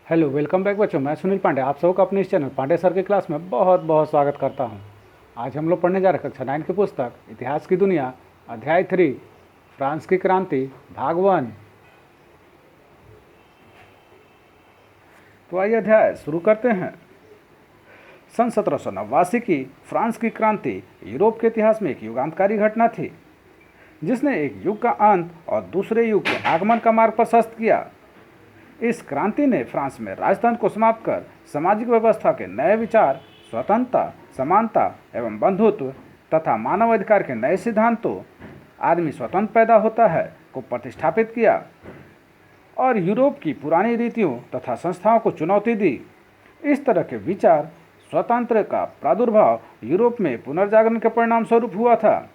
Hello, welcome back बच्चों। मैं सुनील पांडे आप सबका अपने इस चैनल पांडे सर के क्लास में बहुत बहुत स्वागत करता हूं। आज हम लोग पढ़ने जा रहे हैं कक्षा 9 की पुस्तक इतिहास की दुनिया अध्याय 3 फ्रांस की क्रांति भाग 1। तो आइए अध्याय शुरू करते हैं। सन 1789 की फ्रांस की क्रांति यूरोप के इतिहास में एक युगांतकारी घटना थी, जिसने एक युग का अंत और दूसरे युग के आगमन का मार्ग प्रशस्त किया। इस क्रांति ने फ्रांस में राजतंत्र को समाप्त कर सामाजिक व्यवस्था के नए विचार, स्वतंत्रता, समानता एवं बंधुत्व तथा मानव अधिकार के नए सिद्धांतों आदमी स्वतंत्र पैदा होता है को प्रतिष्ठापित किया और यूरोप की पुरानी रीतियों तथा संस्थाओं को चुनौती दी। इस तरह के विचार स्वतंत्र का प्रादुर्भाव यूरोप में पुनर्जागरण के परिणाम स्वरूप हुआ था,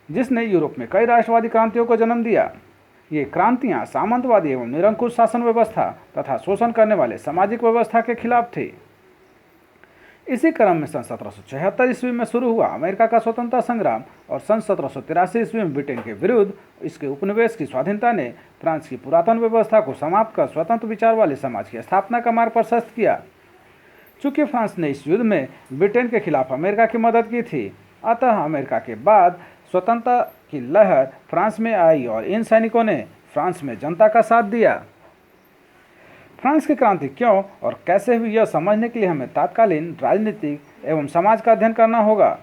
जिसने यूरोप में कई राष्ट्रवादी क्रांतियों को जन्म दिया। ये क्रांतियां सामंतवादी एवं निरंकुश शासन व्यवस्था तथा शोषण करने वाले सामाजिक व्यवस्था के खिलाफ थी। इसी क्रम में सन 1776 ईस्वी में शुरू हुआ अमेरिका का स्वतंत्रता संग्राम और सन 1783 ईस्वी में ब्रिटेन के विरुद्ध इसके उपनिवेश की स्वाधीनता ने फ्रांस की पुरातन व्यवस्था को समाप्त कर स्वतंत्र विचार वाले समाज की स्थापना का मार्ग प्रशस्त किया। चूंकि फ्रांस ने इस युद्ध में ब्रिटेन के खिलाफ अमेरिका की मदद की थी, अतः अमेरिका के बाद स्वतंत्रता की लहर फ्रांस में आई और इन सैनिकों ने फ्रांस में जनता का साथ दिया। फ्रांस की क्रांति क्यों और कैसे हुई, यह समझने के लिए हमें तत्कालीन राजनीतिक एवं समाज का अध्ययन करना होगा।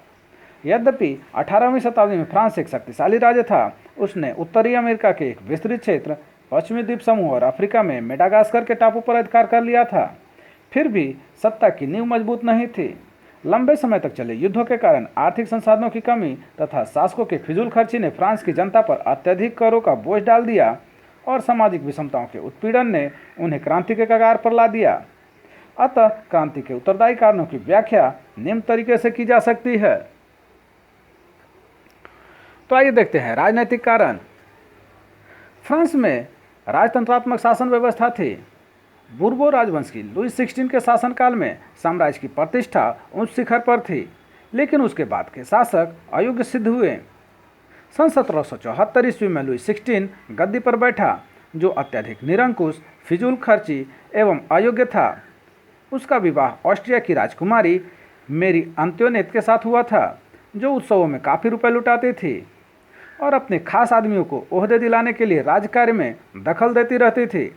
यद्यपि 18वीं शताब्दी में फ्रांस एक शक्तिशाली राज्य था, उसने उत्तरी अमेरिका के एक विस्तृत क्षेत्र, पश्चिमी द्वीप समूह और अफ्रीका में मेडागास्कर के टापू पर अधिकार कर लिया था। फिर भी सत्ता की नींव मजबूत नहीं थी। लंबे समय तक चले युद्धों के कारण आर्थिक संसाधनों की कमी तथा शासकों की फिजूल खर्ची ने फ्रांस की जनता पर अत्यधिक करों का बोझ डाल दिया और सामाजिक विषमताओं के उत्पीड़न ने उन्हें क्रांति के कगार पर ला दिया। अतः क्रांति के उत्तरदायी कारणों की व्याख्या निम्न तरीके से की जा सकती है। तो आइए देखते हैं राजनीतिक कारण। फ्रांस में राजतंत्रात्मक शासन व्यवस्था थी। बूर्बो राजवंश की लुई 16 के शासनकाल में साम्राज्य की प्रतिष्ठा उच्च शिखर पर थी, लेकिन उसके बाद के शासक अयोग्य सिद्ध हुए। सन 1774 ईस्वी में लुई 16 गद्दी पर बैठा, जो अत्यधिक निरंकुश, फिजूल खर्ची एवं अयोग्य था। उसका विवाह ऑस्ट्रिया की राजकुमारी मेरी अंत्योनेट के साथ हुआ था, जो उत्सवों में काफ़ी रुपए लुटाती थी और अपने खास आदमियों को ओहदे दिलाने के लिए राजकार्य में दखल देती रहती थी।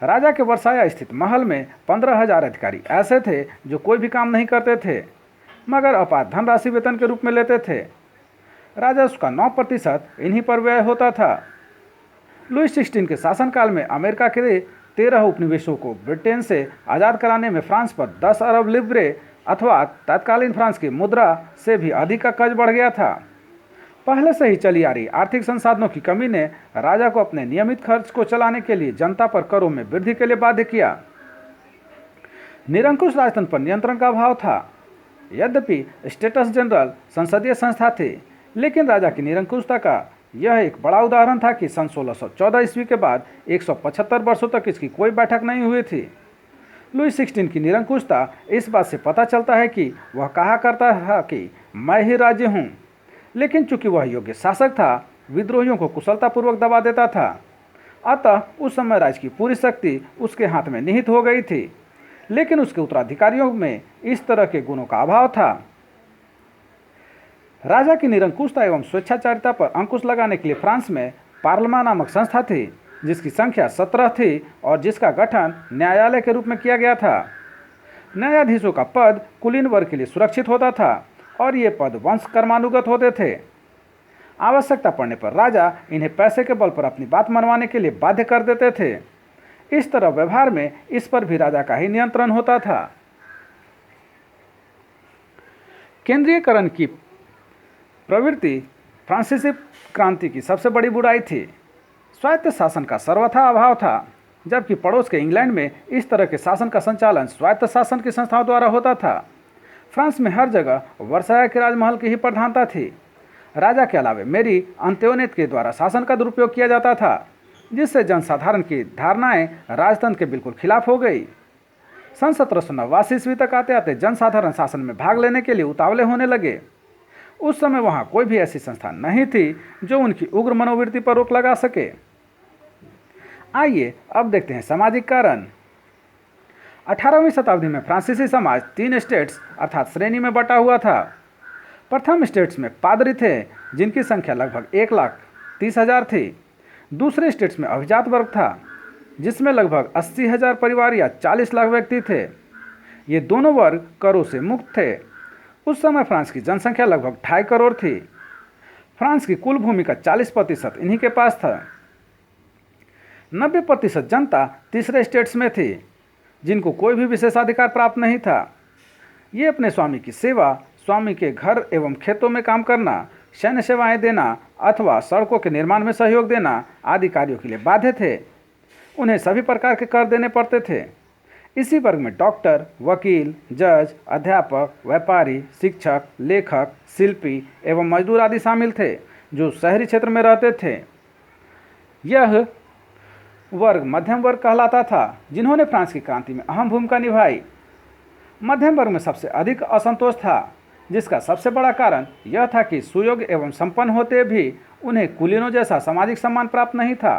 राजा के वर्साया स्थित महल में 15,000 अधिकारी ऐसे थे जो कोई भी काम नहीं करते थे, मगर अपार धनराशि वेतन के रूप में लेते थे। राजस्व का 9% इन्हीं पर व्यय होता था। लुई 16 के शासनकाल में अमेरिका के 13 उपनिवेशों को ब्रिटेन से आज़ाद कराने में फ्रांस पर 10 अरब लिब्रे अथवा तत्कालीन फ्रांस की मुद्रा से भी अधिक का कर्ज बढ़ गया था। पहले से ही चली आ रही आर्थिक संसाधनों की कमी ने राजा को अपने नियमित खर्च को चलाने के लिए जनता पर करों में वृद्धि के लिए बाध्य किया। निरंकुश राजतंत्र पर नियंत्रण का अभाव था। यद्यपि स्टेटस जनरल संसदीय संस्था थी, लेकिन राजा की निरंकुशता का यह एक बड़ा उदाहरण था कि सन 1614 ईस्वी के बाद 175 वर्षों तक इसकी कोई बैठक नहीं हुई थी। लुई 16 की निरंकुशता इस बात से पता चलता है कि वह कहा करता था कि मैं ही राज्य हूँ, लेकिन चूंकि वह योग्य शासक था, विद्रोहियों को कुशलतापूर्वक दबा देता था। अतः उस समय राज्य की पूरी शक्ति उसके हाथ में निहित हो गई थी, लेकिन उसके उत्तराधिकारियों में इस तरह के गुणों का अभाव था। राजा की निरंकुशता एवं स्वेच्छाचारिता पर अंकुश लगाने के लिए फ्रांस में पार्लमा नामक संस्था थी, जिसकी संख्या 17 थी और जिसका गठन न्यायालय के रूप में किया गया था। न्यायाधीशों का पद कुलीन वर्ग के लिए सुरक्षित होता था और ये पद वंश कर्मानुगत होते थे। आवश्यकता पड़ने पर राजा इन्हें पैसे के बल पर अपनी बात मनवाने के लिए बाध्य कर देते थे। इस तरह व्यवहार में इस पर भी राजा का ही नियंत्रण होता था। केंद्रीयकरण की प्रवृत्ति फ्रांसीसी क्रांति की सबसे बड़ी बुराई थी। स्वायत्त शासन का सर्वथा अभाव था, जबकि पड़ोस के इंग्लैंड में इस तरह के शासन का संचालन स्वायत्त शासन की संस्थाओं द्वारा होता था। फ्रांस में हर जगह वर्साया के राजमहल की ही प्रधानता थी। राजा के अलावे मेरी अंत्योनेट के द्वारा शासन का दुरुपयोग किया जाता था, जिससे जनसाधारण की धारणाएं राजतंत्र के बिल्कुल खिलाफ हो गई। सन 1789 ईस्वी तक आते आते जनसाधारण शासन में भाग लेने के लिए उतावले होने लगे। उस समय वहाँ कोई भी ऐसी संस्था नहीं थी जो उनकी उग्र मनोवृत्ति पर रोक लगा सके। आइए अब देखते हैं सामाजिक कारण। 18वीं शताब्दी में फ्रांसीसी समाज 3 स्टेट्स अर्थात श्रेणी में बटा हुआ था। प्रथम स्टेट्स में पादरी थे जिनकी संख्या लगभग 1,30,000 थी। दूसरे स्टेट्स में अभिजात वर्ग था जिसमें लगभग 80,000 परिवार या 40 लाख व्यक्ति थे। ये दोनों वर्ग करों से मुक्त थे। उस समय फ्रांस की जनसंख्या लगभग 2.5 करोड़ थी। फ्रांस की कुल भूमि का 40% इन्हीं के पास था। 90% जनता तीसरे स्टेट्स में थी जिनको कोई भी विशेषाधिकार प्राप्त नहीं था। ये अपने स्वामी की सेवा, स्वामी के घर एवं खेतों में काम करना, सैन्य सेवाएं देना अथवा सड़कों के निर्माण में सहयोग देना आदि कार्यों के लिए बाध्य थे। उन्हें सभी प्रकार के कर देने पड़ते थे। इसी वर्ग में डॉक्टर, वकील, जज, अध्यापक, व्यापारी, शिक्षक, लेखक, शिल्पी एवं मजदूर आदि शामिल थे जो शहरी क्षेत्र में रहते थे। यह वर्ग मध्यम वर्ग कहलाता था जिन्होंने फ्रांस की क्रांति में अहम भूमिका निभाई। मध्यम वर्ग में सबसे अधिक असंतोष था, जिसका सबसे बड़ा कारण यह था कि सुयोग्य एवं संपन्न होते भी उन्हें कुलीनों जैसा सामाजिक सम्मान प्राप्त नहीं था।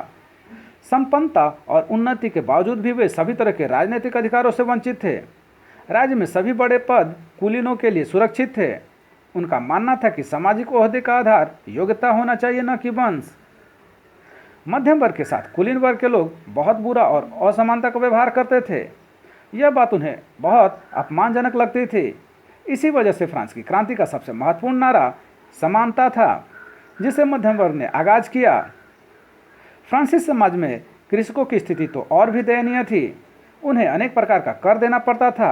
संपन्नता और उन्नति के बावजूद भी वे सभी तरह के राजनीतिक अधिकारों से वंचित थे। राज्य में सभी बड़े पद कुलीनों के लिए सुरक्षित थे। उनका मानना था कि सामाजिक ओहदे का आधार योग्यता होना चाहिए, न कि वंश। मध्यम वर्ग के साथ कुलीन वर्ग के लोग बहुत बुरा और असमानता का व्यवहार करते थे। यह बात उन्हें बहुत अपमानजनक लगती थी। इसी वजह से फ्रांस की क्रांति का सबसे महत्वपूर्ण नारा समानता था, जिसे मध्यम वर्ग ने आगाज किया। फ्रांसीसी समाज में कृषकों की स्थिति तो और भी दयनीय थी। उन्हें अनेक प्रकार का कर देना पड़ता था।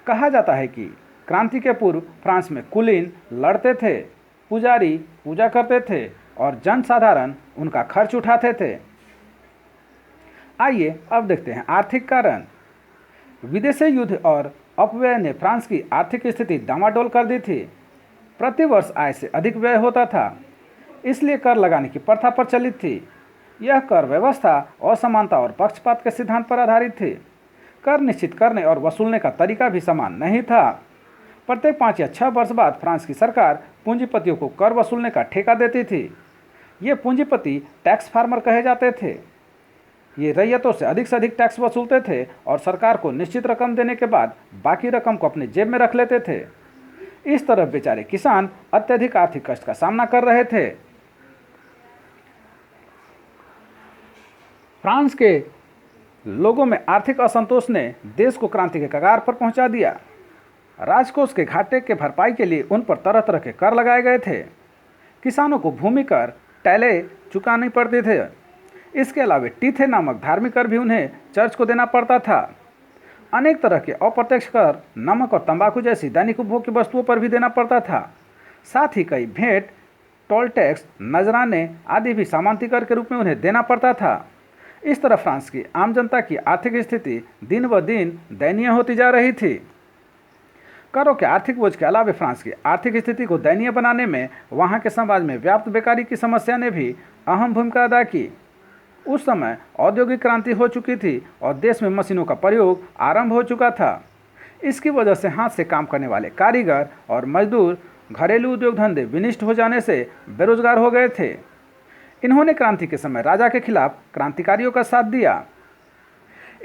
कहा जाता है कि क्रांति के पूर्व फ्रांस में कुलीन लड़ते थे, पुजारी पूजा करते थे और जनसाधारण उनका खर्च उठाते थे। आइए अब देखते हैं आर्थिक कारण। विदेशी युद्ध और अपव्यय ने फ्रांस की आर्थिक स्थिति डामाडोल कर दी थी। प्रतिवर्ष आय से अधिक व्यय होता था, इसलिए कर लगाने की प्रथा प्रचलित थी। यह कर व्यवस्था असमानता और पक्षपात के सिद्धांत पर आधारित थी। कर निश्चित करने और वसूलने का तरीका भी समान नहीं था। प्रत्येक 5 या 6 वर्ष बाद फ्रांस की सरकार पूंजीपतियों को कर वसूलने का ठेका देती थी। ये पूंजीपति टैक्स फार्मर कहे जाते थे। ये रैयतों से अधिक टैक्स वसूलते थे और सरकार को निश्चित रकम देने के बाद बाकी रकम को अपने जेब में रख लेते थे। इस तरह बेचारे किसान अत्यधिक आर्थिक कष्ट का सामना कर रहे थे। फ्रांस के लोगों में आर्थिक असंतोष ने देश को क्रांति के कगार पर पहुंचा दिया। राजकोष के घाटे के भरपाई के लिए उन पर तरह तरह के कर लगाए गए थे। किसानों को भूमि कर, टैले चुकानी पड़ते थे। इसके अलावा टीथे नामक धार्मिक कर भी उन्हें चर्च को देना पड़ता था। अनेक तरह के अप्रत्यक्ष कर नमक और तंबाकू जैसी दैनिक उपभोग की वस्तुओं पर भी देना पड़ता था। साथ ही कई भेंट, टोल टैक्स, नजराने आदि भी सामान्य कर के रूप में उन्हें देना पड़ता था। इस तरह फ्रांस की आम जनता की आर्थिक स्थिति दिन ब दिन दयनीय होती जा रही थी। करों के आर्थिक बोझ के अलावा फ्रांस की आर्थिक स्थिति को दयनीय बनाने में वहाँ के समाज में व्याप्त बेकारी की समस्या ने भी अहम भूमिका अदा की। उस समय औद्योगिक क्रांति हो चुकी थी और देश में मशीनों का प्रयोग आरंभ हो चुका था। इसकी वजह से हाथ से काम करने वाले कारीगर और मजदूर घरेलू उद्योग धंधे विनिष्ट हो जाने से बेरोजगार हो गए थे। इन्होंने क्रांति के समय राजा के खिलाफ क्रांतिकारियों का साथ दिया।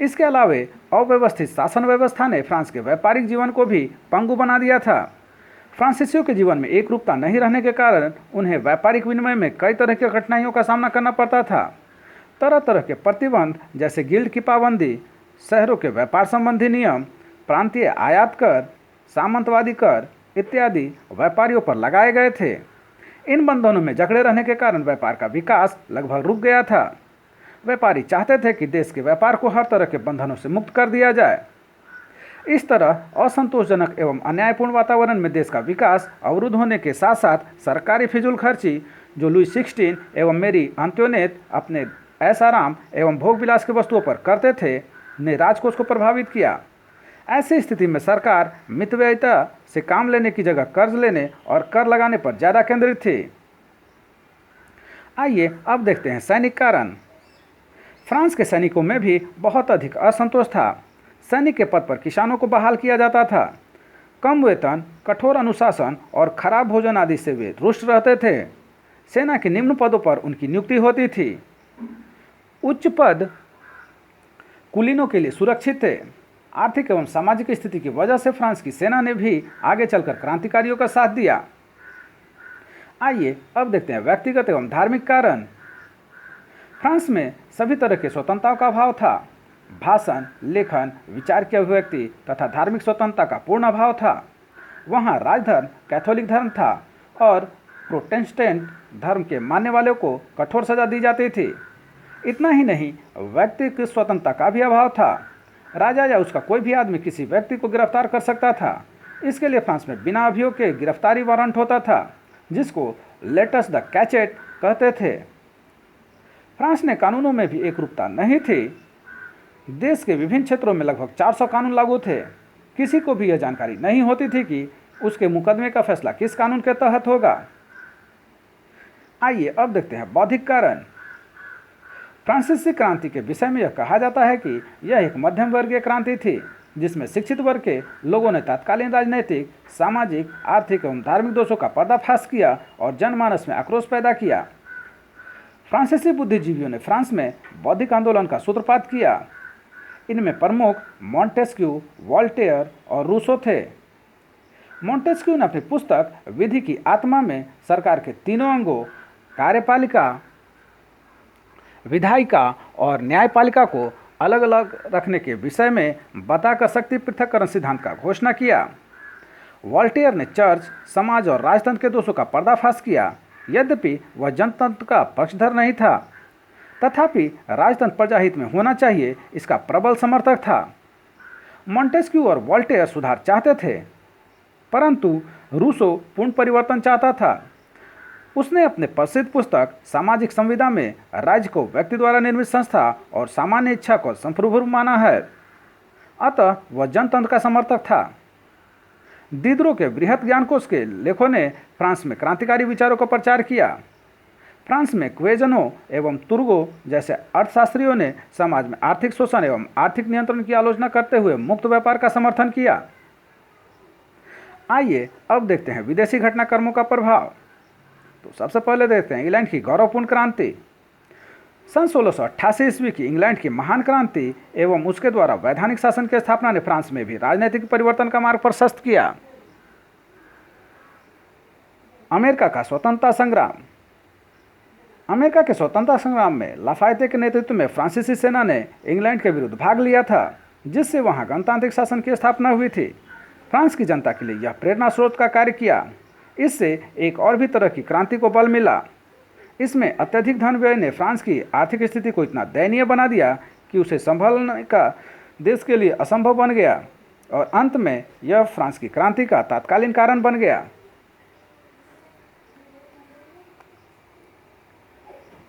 इसके अलावा अव्यवस्थित शासन व्यवस्था ने फ्रांस के व्यापारिक जीवन को भी पंगु बना दिया था। फ्रांसीसियों के जीवन में एक रूपता नहीं रहने के कारण उन्हें व्यापारिक विनिमय में कई तरह की कठिनाइयों का सामना करना पड़ता था। तरह तरह के प्रतिबंध जैसे गिल्ड की पाबंदी, शहरों के व्यापार संबंधी नियम, प्रांतीय आयात कर, सामंतवादी कर इत्यादि व्यापारियों पर लगाए गए थे। इन बंधनों में जकड़े रहने के कारण व्यापार का विकास लगभग रुक गया था। व्यापारी चाहते थे कि देश के व्यापार को हर तरह के बंधनों से मुक्त कर दिया जाए। इस तरह असंतोषजनक एवं अन्यायपूर्ण वातावरण में देश का विकास अवरुद्ध होने के साथ साथ सरकारी फिजूल खर्ची जो लुई 16 एवं मेरी अंत्योनेत अपने ऐशाराम एवं भोग विलास की वस्तुओं पर करते थे ने राजकोष को प्रभावित किया। ऐसी स्थिति में सरकार मितव्ययिता से काम लेने की जगह कर्ज लेने और कर लगाने पर ज़्यादा केंद्रित थी। आइए अब देखते हैं सैनिक कारण। फ्रांस के सैनिकों में भी बहुत अधिक असंतोष था। सैनिक के पद पर किसानों को बहाल किया जाता था। कम वेतन, कठोर अनुशासन और खराब भोजन आदि से वे रुष्ट रहते थे। सेना के निम्न पदों पर उनकी नियुक्ति होती थी। उच्च पद कुलीनों के लिए सुरक्षित थे। आर्थिक एवं सामाजिक स्थिति की वजह से फ्रांस की सेना ने भी आगे चलकर क्रांतिकारियों का साथ दिया। आइए अब देखते हैं व्यक्तिगत एवं धार्मिक कारण। फ्रांस में सभी तरह की स्वतंत्रता का अभाव था। भाषण, लेखन, विचार की अभिव्यक्ति तथा धार्मिक स्वतंत्रता का पूर्ण अभाव था। वहाँ राजधर्म कैथोलिक धर्म था और प्रोटेस्टेंट धर्म के मानने वालों को कठोर सजा दी जाती थी। इतना ही नहीं, व्यक्तिगत स्वतंत्रता का भी अभाव था। राजा या उसका कोई भी आदमी किसी व्यक्ति को गिरफ्तार कर सकता था। इसके लिए फ्रांस में बिना अभियोग के गिरफ्तारी वारंट होता था, जिसको लेटस द कैचेट कहते थे। फ्रांस ने कानूनों में भी एकरूपता नहीं थी। देश के विभिन्न क्षेत्रों में लगभग 400 कानून लागू थे। किसी को भी यह जानकारी नहीं होती थी कि उसके मुकदमे का फैसला किस कानून के तहत होगा। आइए अब देखते हैं बौद्धिक कारण। फ्रांसीसी क्रांति के विषय में यह कहा जाता है कि यह एक मध्यम वर्गीय क्रांति थी, जिसमें शिक्षित वर्ग के लोगों ने तत्कालीन राजनीतिक, सामाजिक, आर्थिक एवं धार्मिक दोषों का पर्दाफाश किया और जनमानस में आक्रोश पैदा किया। फ्रांसीसी बुद्धिजीवियों ने फ्रांस में बौद्धिक आंदोलन का सूत्रपात किया। इनमें प्रमुख मॉन्टेस्क्यू, वॉल्टेयर और रूसो थे। मॉन्टेस्क्यू ने अपनी पुस्तक विधि की आत्मा में सरकार के तीनों अंगों कार्यपालिका, विधायिका और न्यायपालिका को अलग अलग रखने के विषय में बताकर शक्ति पृथक्करण सिद्धांत का घोषणा किया। वॉल्टेयर ने चर्च, समाज और राजतंत्र के दोषों का पर्दाफाश किया। यद्यपि वह जनतंत्र का पक्षधर नहीं था, तथापि राजतंत्र प्रजाहित में होना चाहिए, इसका प्रबल समर्थक था। मॉन्टेस्क्यू और वॉल्टेयर सुधार चाहते थे, परंतु रूसो पूर्ण परिवर्तन चाहता था। उसने अपने प्रसिद्ध पुस्तक सामाजिक संविदा में राज्य को व्यक्ति द्वारा निर्मित संस्था और सामान्य इच्छा को संप्रभु माना है। अतः वह जनतंत्र का समर्थक था। दिदरो के बृहत ज्ञानकोश के लेखों ने फ्रांस में क्रांतिकारी विचारों का प्रचार किया। फ्रांस में क्वेजनो एवं तुर्गो जैसे अर्थशास्त्रियों ने समाज में आर्थिक शोषण एवं आर्थिक नियंत्रण की आलोचना करते हुए मुक्त व्यापार का समर्थन किया। आइए अब देखते हैं विदेशी घटनाक्रमों का प्रभाव। तो सबसे पहले देखते हैं इंग्लैंड की गौरवपूर्ण क्रांति। सन 1688 ईस्वी की इंग्लैंड की महान क्रांति एवं उसके द्वारा वैधानिक शासन की स्थापना ने फ्रांस में भी राजनीतिक परिवर्तन का मार्ग प्रशस्त किया। अमेरिका का स्वतंत्रता संग्राम। अमेरिका के स्वतंत्रता संग्राम में लाफायते के नेतृत्व में फ्रांसीसी सेना ने इंग्लैंड के विरुद्ध भाग लिया था, जिससे वहां गणतांत्रिक शासन की स्थापना हुई थी। फ्रांस की जनता के लिए यह प्रेरणा स्रोत का कार्य किया। इससे एक और भी तरह की क्रांति को बल मिला। इसमें अत्यधिक धन व्यय ने फ्रांस की आर्थिक स्थिति को इतना दयनीय बना दिया कि उसे संभालने का देश के लिए असंभव बन गया और अंत में यह फ्रांस की क्रांति का तत्कालीन कारण बन गया।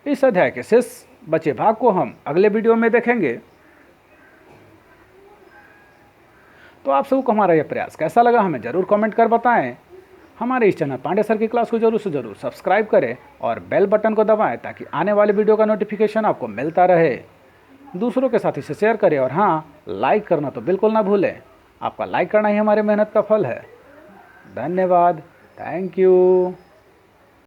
इस अध्याय के शेष बचे भाग को हम अगले वीडियो में देखेंगे। तो आप सबको हमारा यह प्रयास कैसा लगा हमें ज़रूर कमेंट कर बताएं। हमारे इस चैनल पांडे सर की क्लास को जरूर से जरूर सब्सक्राइब करें और बेल बटन को दबाएं ताकि आने वाले वीडियो का नोटिफिकेशन आपको मिलता रहे। दूसरों के साथ इसे शेयर करें और हाँ, लाइक करना तो बिल्कुल ना भूलें। आपका लाइक करना ही हमारे मेहनत का फल है। धन्यवाद। Thank you.